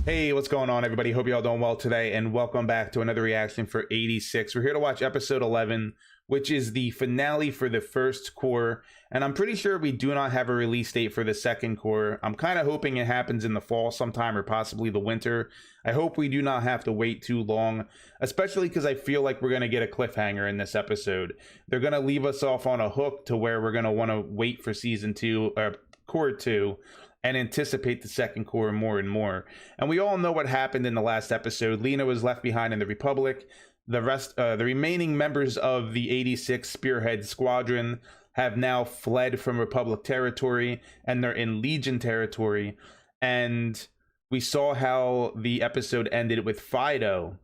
Hey, what's going on, everybody? Hope you all doing well today, and welcome back to another reaction for 86. We're here to watch episode 11, which is the finale for the first Cour, and I'm pretty sure we do not have a release date for the second Cour. I'm kind of hoping it happens in the fall sometime, or possibly the winter. I hope we do not have to wait too long, especially because I feel like we're going to get a cliffhanger in this episode. They're going to leave us off on a hook to where we're going to want to wait for season 2, or Cour 2, and anticipate the second Cour more and more. And we all know what happened in the last episode. Lena was left behind in the Republic. The remaining members of the 86 Spearhead Squadron have now fled from Republic territory, and they're in Legion territory. And we saw how the episode ended with Fido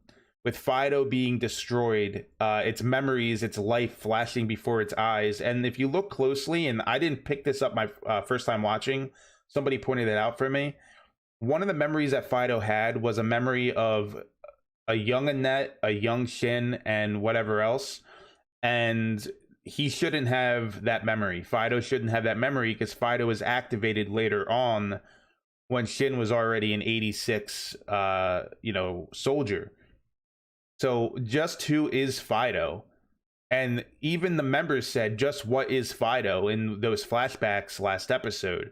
being destroyed, its memories, its life flashing before its eyes. And if you look closely, and I didn't pick this up my first time watching, somebody pointed it out for me. One of the memories that Fido had was a memory of a young Annette, a young Shin, and whatever else. And he shouldn't have that memory. Fido shouldn't have that memory because Fido was activated later on when Shin was already an 86, soldier. So just who is Fido? And even the members said, just what is Fido in those flashbacks last episode?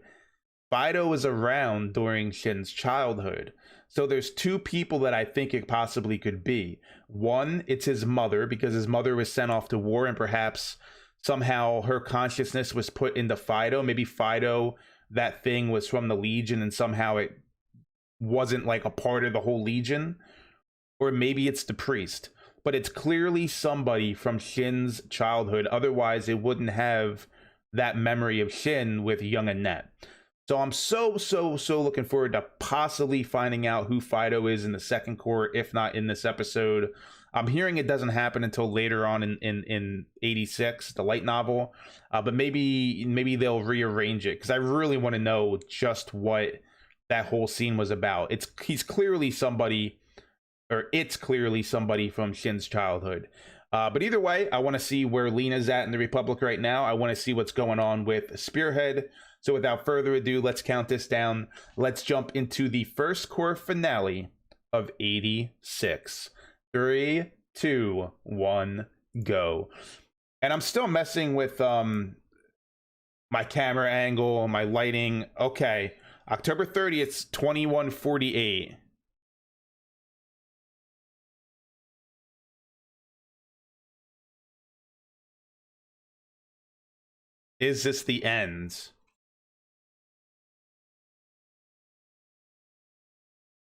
Fido was around during Shin's childhood. So there's two people that I think it possibly could be. One, it's his mother, because his mother was sent off to war, and perhaps somehow her consciousness was put into Fido. Maybe Fido, that thing was from the Legion, and somehow it wasn't like a part of the whole Legion. Or maybe it's the priest. But it's clearly somebody from Shin's childhood. Otherwise, it wouldn't have that memory of Shin with young Annette. So I'm so looking forward to possibly finding out who Fido is in the second Cour, if not in this episode. I'm hearing it doesn't happen until later on in 86, the light novel. But maybe they'll rearrange it, because I really want to know just what that whole scene was about. He's clearly somebody, or it's clearly somebody from Shin's childhood. But either way, I want to see where Lena's at in the Republic right now. I want to see what's going on with Spearhead. So without further ado, let's count this down. Let's jump into the first Cour finale of 86. 3, 2, 1, go. And I'm still messing with my camera angle, my lighting. Okay, October 30th, 2148. Is this the end?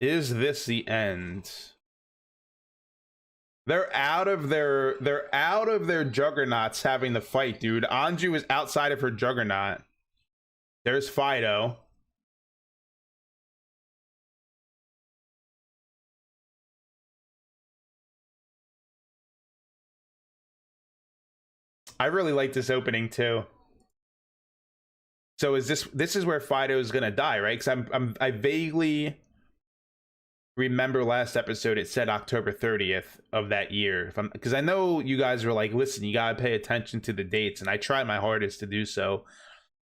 Is this the end? They're out of their juggernauts having the fight, dude. Anju is outside of her juggernaut. There's Fido. I really like this opening too. So is this is where Fido is gonna die, right? Because I vaguely remember last episode it said October 30th of that year. Because I know you guys were like, listen, you gotta pay attention to the dates, and I tried my hardest to do so.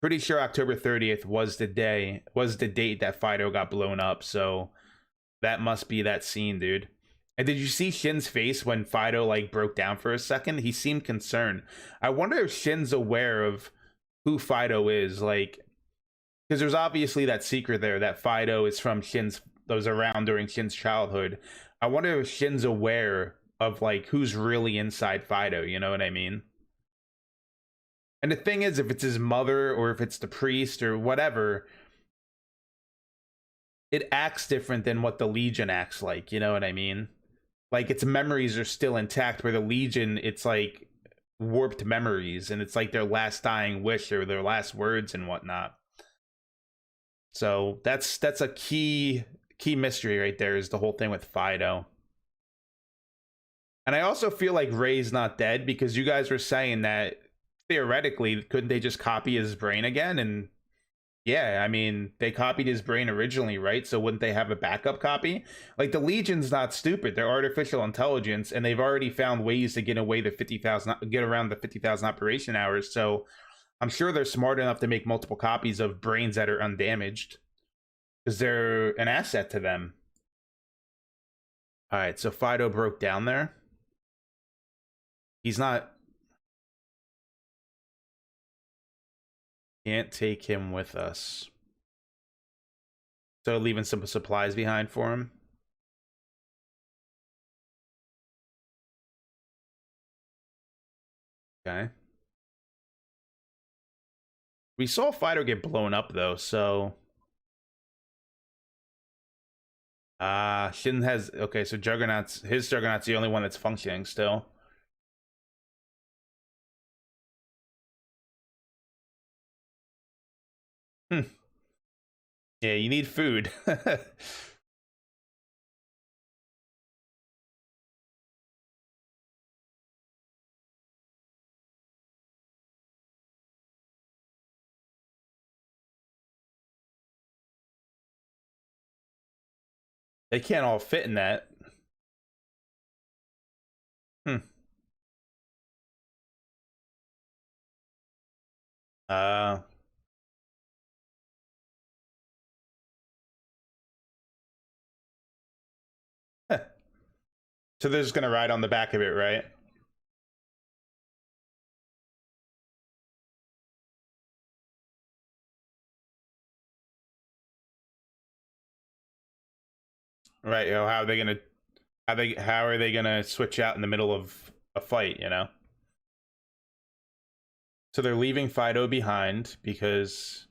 Pretty sure October 30th was the date that Fido got blown up. So that must be that scene, dude. And did you see Shin's face when Fido like broke down for a second? He seemed concerned. I wonder if Shin's aware of who Fido is, like, because there's obviously that secret there that Fido is from Shin's, that was around during Shin's childhood. I wonder if Shin's aware of like who's really inside Fido, you know what I mean? And the thing is, if it's his mother or if it's the priest or whatever, it acts different than what the Legion acts like, you know what I mean? Like, its memories are still intact, where the Legion, it's like warped memories, and it's like their last dying wish or their last words and whatnot. So that's a key mystery right there, is the whole thing with Fido. And I also feel like Ray's not dead, because you guys were saying that theoretically, couldn't they just copy his brain again? And yeah, I mean, they copied his brain originally, right? So wouldn't they have a backup copy? Like, the Legion's not stupid. They're artificial intelligence, and they've already found ways to get around the 50,000 operation hours. So I'm sure they're smart enough to make multiple copies of brains that are undamaged, because they're an asset to them. All right, so Fido broke down there. He's not. Can't take him with us. So leaving some supplies behind for him. Okay. We saw Fido get blown up though, so Shin has okay, so Juggernaut's the only one that's functioning still. Hmm. Yeah, you need food. They can't all fit in that. Hmm. Uh so they're just gonna ride on the back of it, right? Right, you know, how are they gonna switch out in the middle of a fight, you know? So they're leaving Fido behind because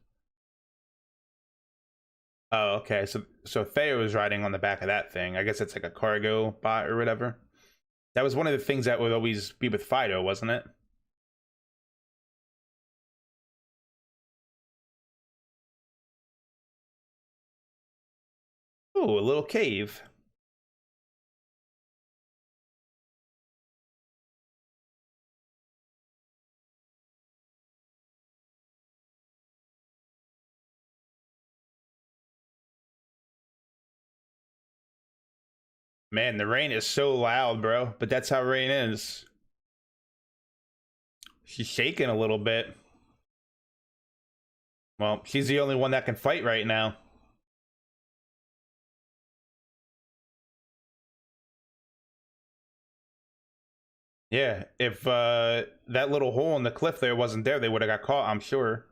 oh, okay. So Theo is riding on the back of that thing. I guess it's like a cargo bot or whatever. That was one of the things that would always be with Fido, wasn't it? Ooh, a little cave. Man, the rain is so loud, bro. But that's how rain is. She's shaking a little bit. Well, she's the only one that can fight right now. Yeah, if that little hole in the cliff there wasn't there, they would have got caught, I'm sure.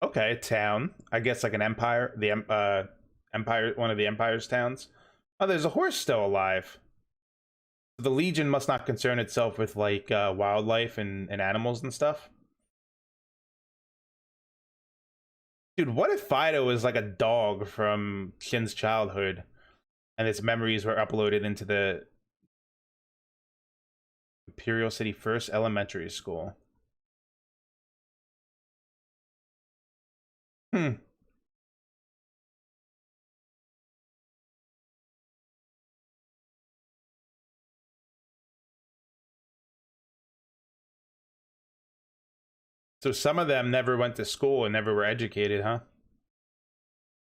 Okay, town. I guess like an empire, empire, one of the empire's towns. Oh, there's a horse still alive. The Legion must not concern itself with like wildlife and animals and stuff. Dude, what if Fido is like a dog from Shin's childhood and its memories were uploaded into the Imperial City First Elementary School? Hmm. So some of them never went to school and never were educated, huh?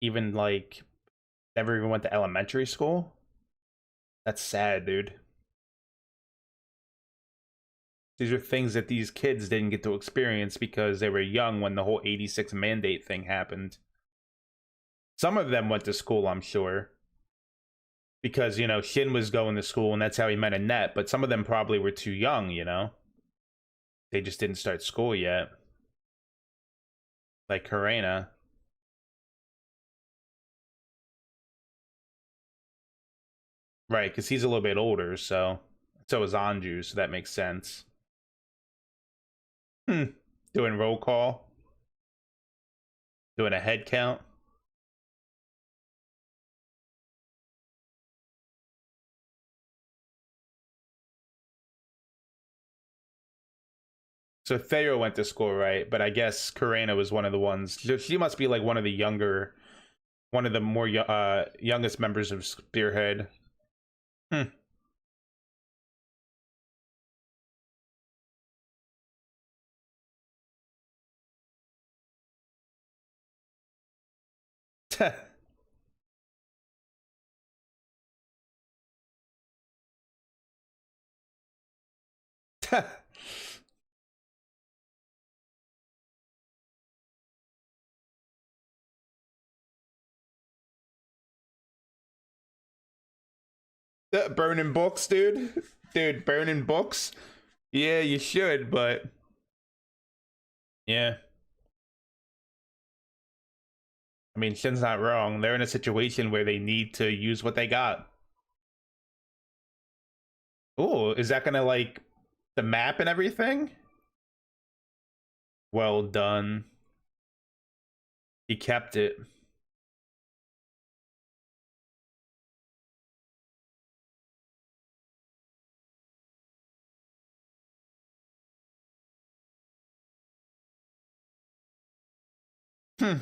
Even like never even went to elementary school? That's sad, dude. These are things that these kids didn't get to experience because they were young when the whole 86 mandate thing happened. Some of them went to school, I'm sure, because, you know, Shin was going to school and that's how he met Annette, but some of them probably were too young, you know? They just didn't start school yet. Like Karena. Right, because he's a little bit older, so is Anju, so that makes sense. Hmm. Doing roll call, doing a head count. So Theo went to school, right? But I guess Karena was one of the ones. She must be like one of the younger, one of the more youngest members of Spearhead. Hmm. Burning books, dude. Dude, burning books. Yeah, you should, but yeah. I mean, Shin's not wrong. They're in a situation where they need to use what they got. Oh, is that gonna like the map and everything? Well done. He kept it. Hmm.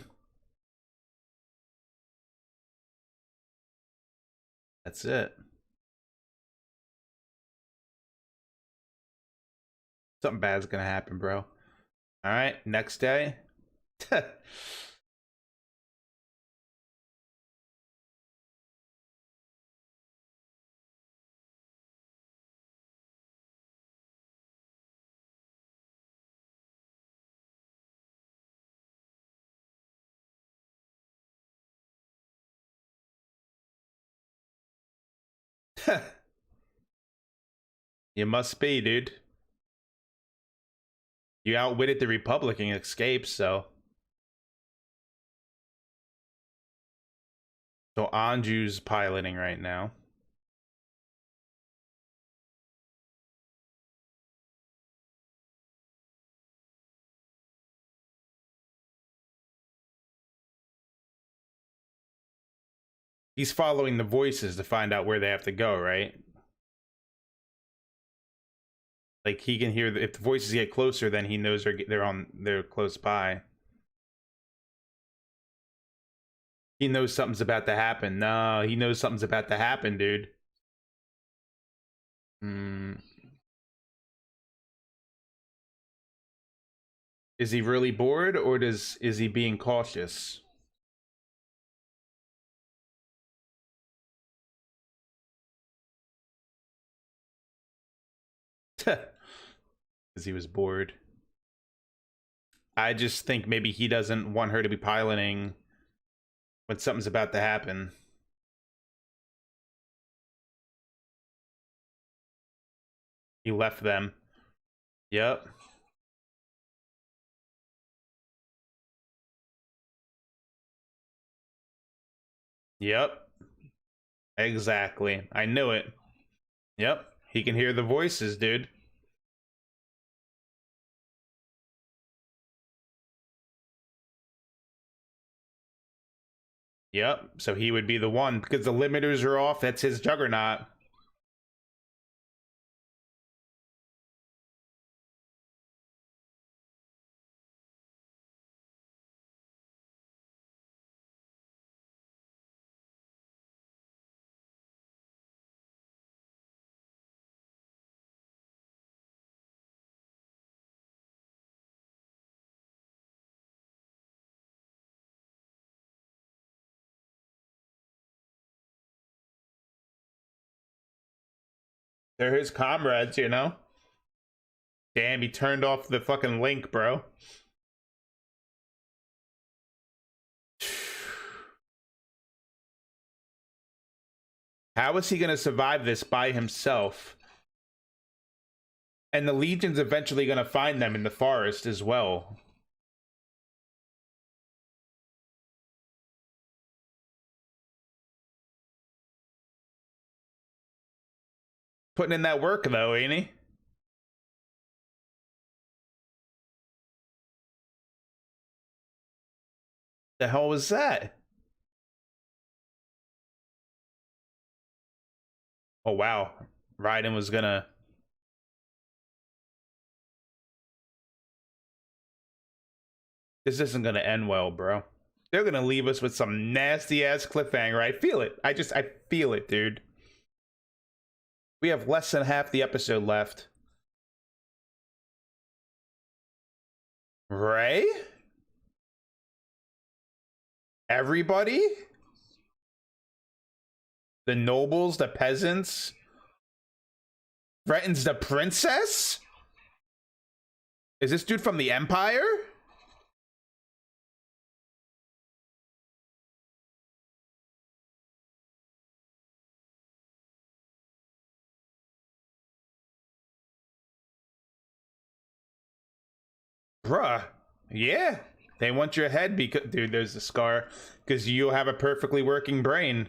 That's it. Something bad's gonna happen, bro. All right, next day. You must be, dude. You outwitted the Republican escape, so. So Anju's piloting right now. He's following the voices to find out where they have to go, right? Like he can hear if the voices get closer, then he knows they're close by. He knows something's about to happen. No, he knows something's about to happen, dude. Hmm. Is he really bored, or is he being cautious? Because he was bored. I just think maybe he doesn't want her to be piloting when something's about to happen. He left them. Yep. Yep. Exactly. I knew it. Yep. He can hear the voices, dude. Yep. So he would be the one because the limiters are off. That's his juggernaut. They're his comrades, you know? Damn, he turned off the fucking link, bro. How is he going to survive this by himself? And the Legion's eventually going to find them in the forest as well. Putting in that work, though, ain't he? The hell was that? Oh, wow. Raiden was gonna... This isn't gonna end well, bro. They're gonna leave us with some nasty-ass cliffhanger. I feel it. I feel it, dude. We have less than half the episode left. Ray? Everybody? The nobles, the peasants? Threatens the princess? Is this dude from the Empire? Bruh. Yeah. They want your head because, dude, there's a scar. Because you'll have a perfectly working brain.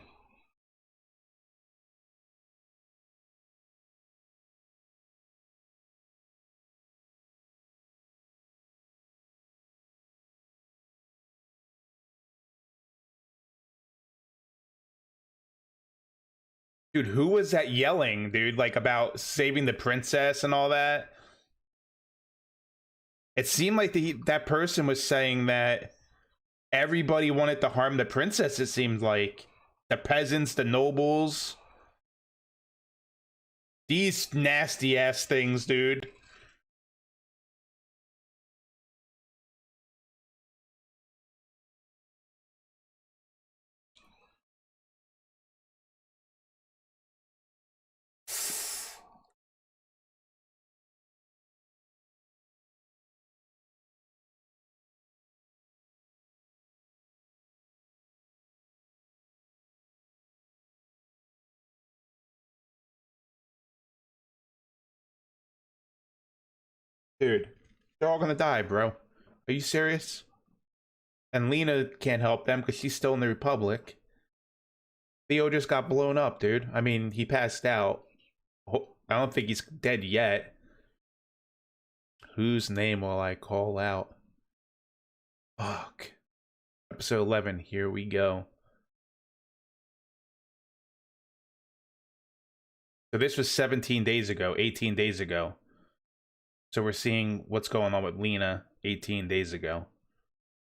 Dude, who was that yelling, dude? Like about saving the princess and all that? It seemed like that person was saying that everybody wanted to harm the princess, it seemed like. The peasants, the nobles. These nasty ass things, dude. Dude, they're all gonna die, bro. Are you serious? And Lena can't help them because she's still in the Republic. Theo just got blown up, dude. I mean, he passed out. I don't think he's dead yet. Whose name will I call out? Fuck. Episode 11, here we go. So this was 17 days ago, 18 days ago. So we're seeing what's going on with Lena 18 days ago.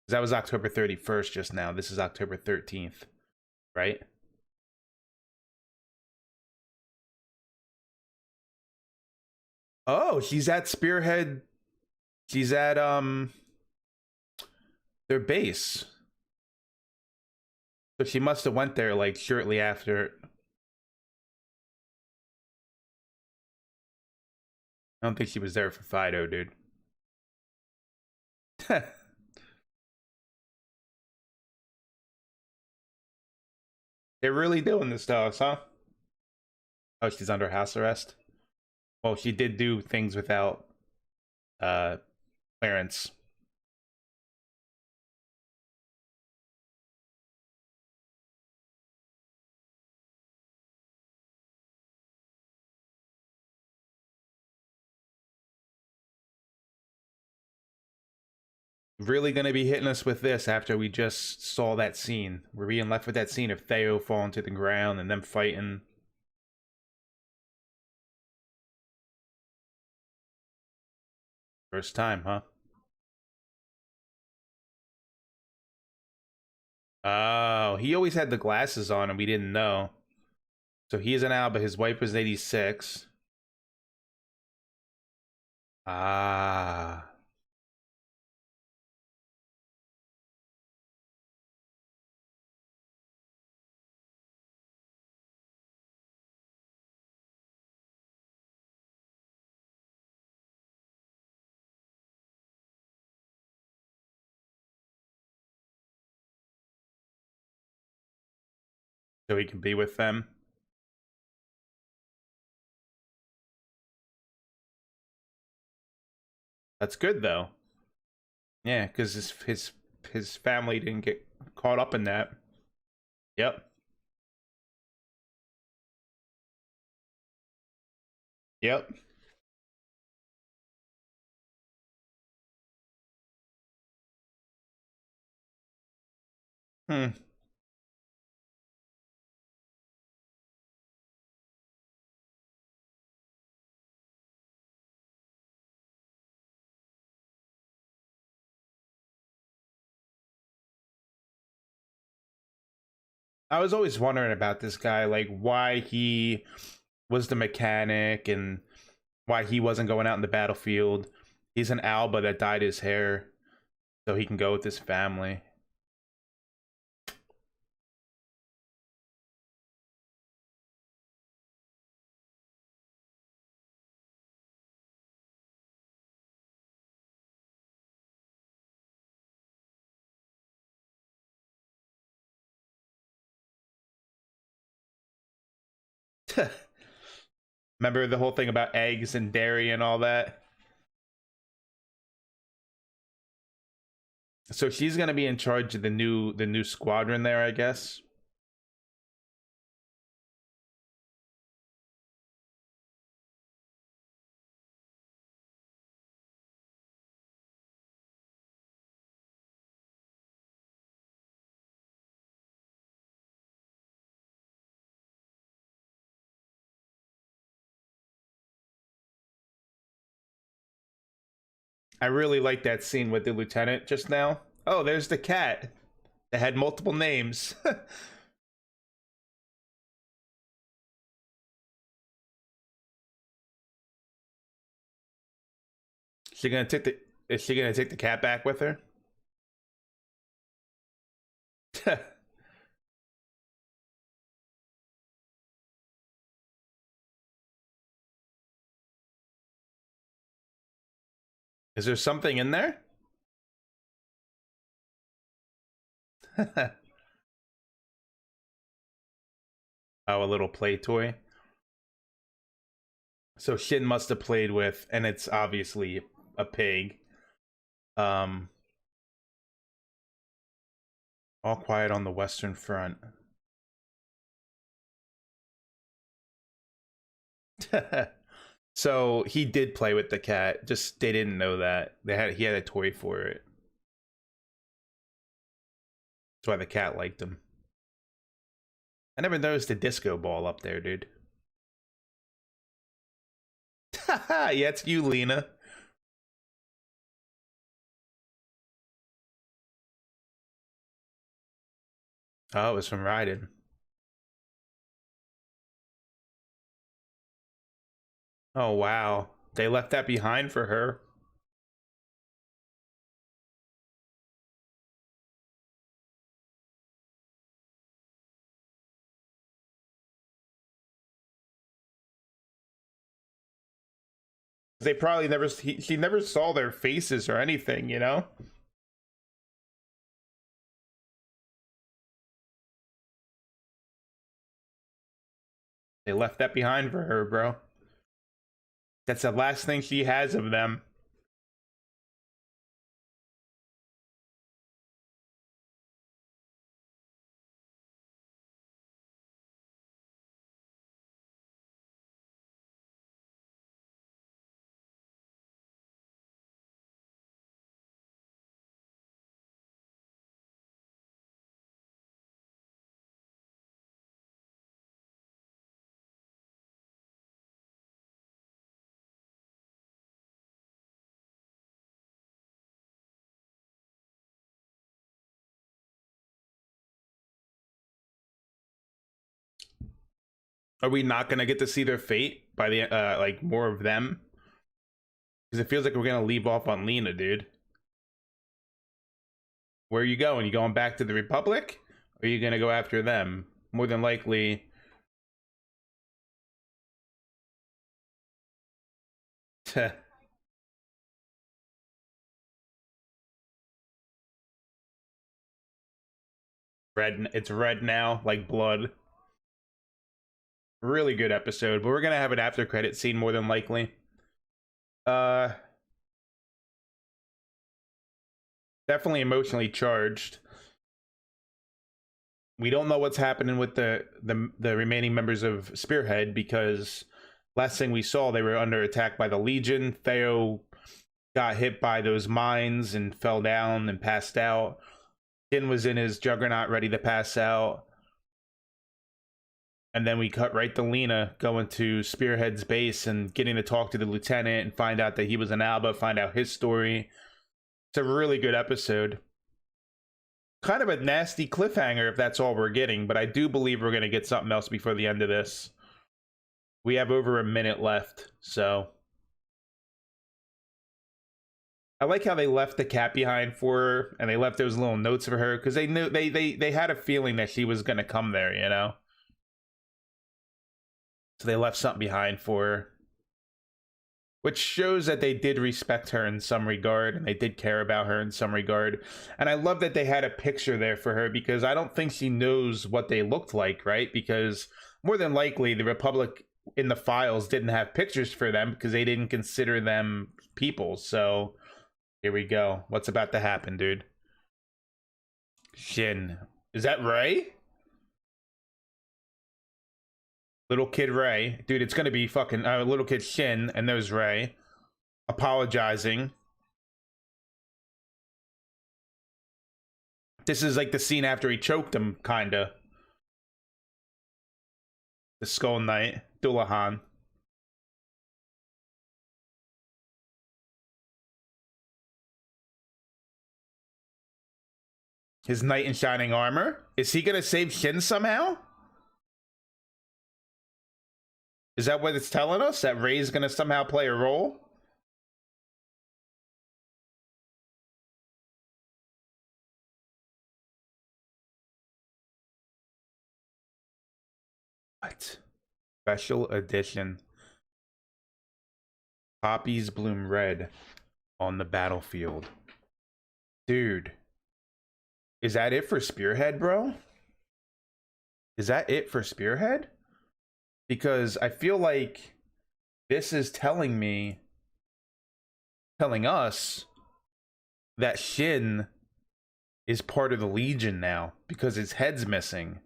That was October 31st just now. This is October 13th, right? Oh, she's at Spearhead. She's at their base. So she must have went there like shortly after. I don't think she was there for Fido, dude. They're really doing this to us, huh? Oh, she's under house arrest. Well, she did do things without uh clearance. Really gonna be hitting us with this after we just saw that scene. We're being left with that scene of Theo falling to the ground and them fighting. First time, huh? Oh, he always had the glasses on and we didn't know. So he's an Alba. His wife was 86. Ah. So he can be with them. That's good though. Yeah, because his family didn't get caught up in that. Yep. Yep. Hmm. I was always wondering about this guy, like why he was the mechanic and why he wasn't going out in the battlefield. He's an Alba that dyed his hair so he can go with his family. Remember the whole thing about eggs and dairy and all that? So she's gonna be in charge of the new squadron there, I guess. I really like that scene with the lieutenant just now. Oh, there's the cat that had multiple names. She gonna take the Is she gonna take the cat back with her? Is there something in there? Oh, a little play toy. So Shin must have played with, and it's obviously a pig. Um, all quiet on the Western Front. So he did play with the cat. Just they didn't know that he had a toy for it. That's why the cat liked him. I never noticed the disco ball up there, dude. Yeah, it's you, Lena. Oh, it was from Raiden. Oh, wow. They left that behind for her. They probably never, she never saw their faces or anything, you know? They left that behind for her, bro. That's the last thing she has of them. Are we not gonna get to see their fate by the like more of them? Because it feels like we're gonna leave off on Lena, dude. Where are you going? You going back to the Republic? Or are you gonna go after them? More than likely. Red. It's red now, like blood. Really good episode, but we're gonna have an after credit scene more than likely. Uh, Definitely emotionally charged. We don't know what's happening with the remaining members of Spearhead because last thing we saw, they were under attack by the Legion. Theo got hit by those mines and fell down and passed out. Kin was in his juggernaut ready to pass out. And then we cut right to Lena going to Spearhead's base and getting to talk to the lieutenant and find out that he was an Alba, find out his story. It's a really good episode. Kind of a nasty cliffhanger if that's all we're getting, but I do believe we're going to get something else before the end of this. We have over a minute left, so I like how they left the cat behind for her and they left those little notes for her because they knew they had a feeling that she was going to come there, you know. So they left something behind for her, which shows that they did respect her in some regard and they did care about her in some regard. And I love that they had a picture there for her because I don't think she knows what they looked like, right? Because more than likely the Republic in the files didn't have pictures for them because they didn't consider them people. So here we go. What's about to happen, dude? Shin. Is that Ray? Little kid Ray. Dude, it's gonna be fucking little kid Shin, and there's Ray. Apologizing. This is like the scene after he choked him, kinda. The Skull Knight. Dullahan. His knight in shining armor? Is he gonna save Shin somehow? Is that what it's telling us? That Ray's gonna somehow play a role? What? Special edition. Poppies bloom red on the battlefield. Dude. Is that it for Spearhead, bro? Is that it for Spearhead? Because I feel like this is telling us that Shin is part of the Legion now because his head's missing.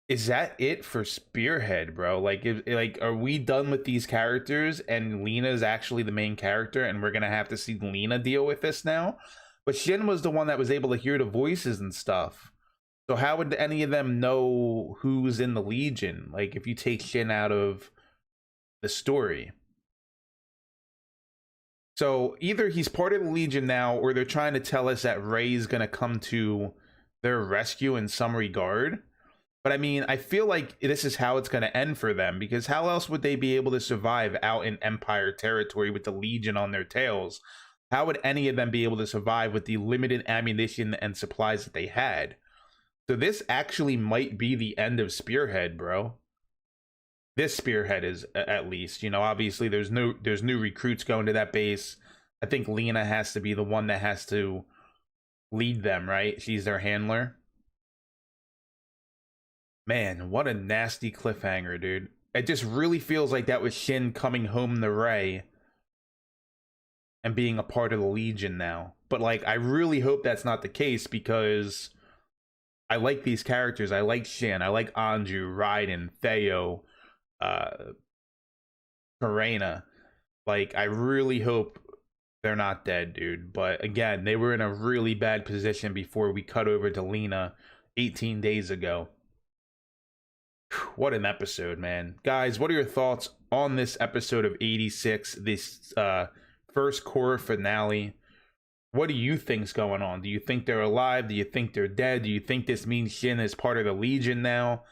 Is that it for Spearhead, bro? Like, are we done with these characters and Lena's actually the main character and we're gonna have to see Lena deal with this now? But Shin was the one that was able to hear the voices and stuff. So how would any of them know who's in the Legion? Like, if you take Shin out of the story. So either he's part of the Legion now, or they're trying to tell us that Ray's gonna come to their rescue in some regard. But I mean, I feel like this is how it's going to end for them, because how else would they be able to survive out in Empire territory with the Legion on their tails? How would any of them be able to survive with the limited ammunition and supplies that they had? So this actually might be the end of Spearhead, bro. This Spearhead is, at least. You know, obviously there's new recruits going to that base. I think Lena has to be the one that has to lead them, right? She's their handler. Man, what a nasty cliffhanger, dude. It just really feels like that was Shin coming home to Ray and being a part of the Legion now. But, like, I really hope that's not the case, because I like these characters. I like Shin. I like Anju, Raiden, Theo, Karena. Like, I really hope they're not dead, dude. But, again, they were in a really bad position before we cut over to Lena 18 days ago. What an episode, man. Guys, what are your thoughts on this episode of 86, this first Cour finale? What do you think's going on? Do you think they're alive? Do you think they're dead? Do you think this means Shin is part of the Legion now?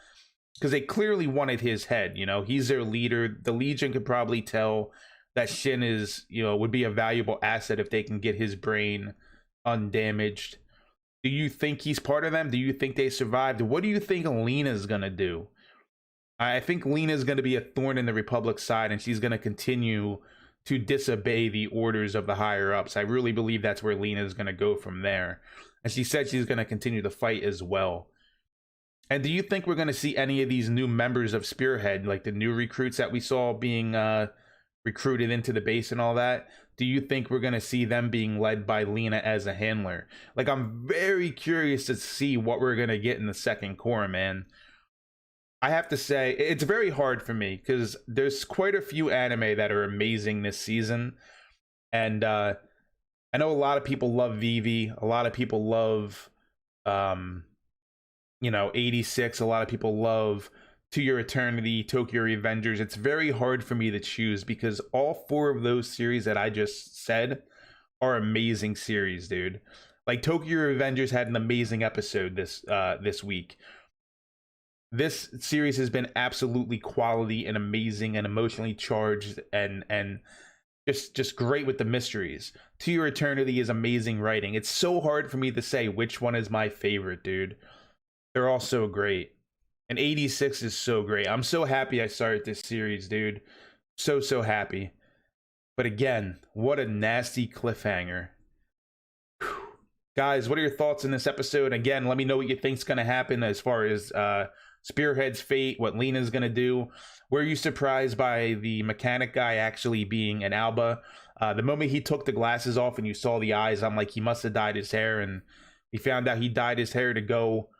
Because they clearly wanted his head, you know? He's their leader. The Legion could probably tell that Shin is, you know, would be a valuable asset if they can get his brain undamaged. Do you think he's part of them? Do you think they survived? What do you think Lena's gonna do? I think Lena is going to be a thorn in the Republic's side, and she's going to continue to disobey the orders of the higher-ups. I really believe that's where Lena is going to go from there. And she said she's going to continue to fight as well. And do you think we're going to see any of these new members of Spearhead, like the new recruits that we saw being recruited into the base and all that? Do you think we're going to see them being led by Lena as a handler? Like, I'm very curious to see what we're going to get in the second Cour, man. I have to say, it's very hard for me because there's quite a few anime that are amazing this season. And I know a lot of people love Vivi. A lot of people love, you know, 86. A lot of people love To Your Eternity, Tokyo Revengers. It's very hard for me to choose because all four of those series that I just said are amazing series, dude. Like, Tokyo Revengers had an amazing episode this week. This series has been absolutely quality and amazing and emotionally charged and just great with the mysteries. To Your Eternity is amazing writing. It's so hard for me to say which one is my favorite, dude. They're all so great. And 86 is so great. I'm so happy I started this series, dude. So happy. But again, what a nasty cliffhanger. Whew. Guys, what are your thoughts in this episode? Again, let me know what you think's going to happen as far as Spearhead's fate, what Lena's gonna do. Were you surprised by the mechanic guy actually being an Alba? The moment he took the glasses off and you saw the eyes, I'm like, he must have dyed his hair. And we found out he dyed his hair to go,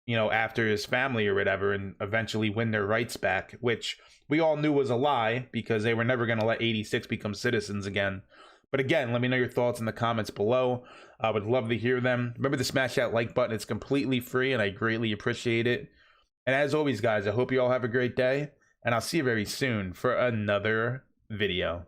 you know, after his family or whatever, and eventually win their rights back, which we all knew was a lie because they were never going to let 86 become citizens again. But again, let me know your thoughts in the comments below. I would love to hear them. Remember to smash that like button. It's completely free and I greatly appreciate it. And as always, guys, I hope you all have a great day, and I'll see you very soon for another video.